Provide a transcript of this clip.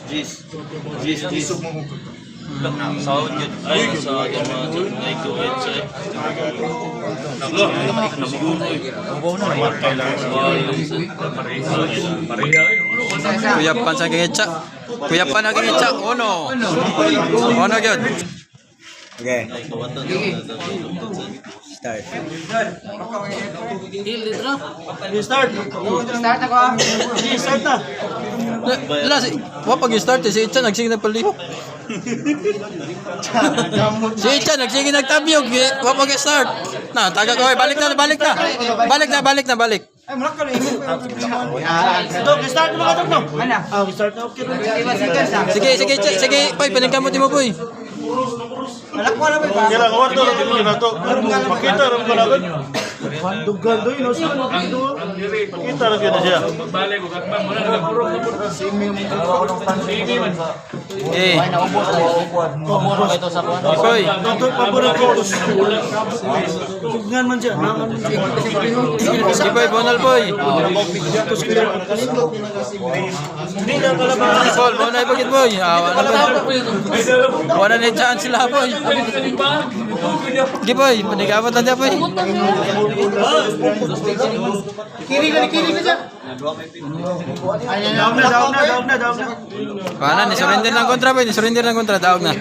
Jis. Sahod yun. Ay, sahod yung mga dyan. Ay, kuwet siya. Kuyapan sa kingitsa. Kuyapan na kingitsa. Uno yun. Okay. Start. Start ako ah. Wapag start si Itcha nagsige nagpalihok. Si Itcha nagsige nagtabyog. Wapag start. Na, taga ko. Balik na. Ay, mulak ka rin. Start mo ka no? Ano? Start na okay. Sige. Boy, pinagkamot mo, boy. Malak ko na ba? Kailangan ko ito lang ito. Makita rin ko lang. Dugan doon, no? Makita rin ko na siya. Eh. Boy. Paborito ko. Dugan man siya. Si boy, bonal boy. Hindi na kalaban. Paul, bonal bagit boy. Wala na chance sila boy. Sige boy, panigapat na boy. Kiri ka siya. Daog na. Paano, ni surrender ng kontra boy, daog na.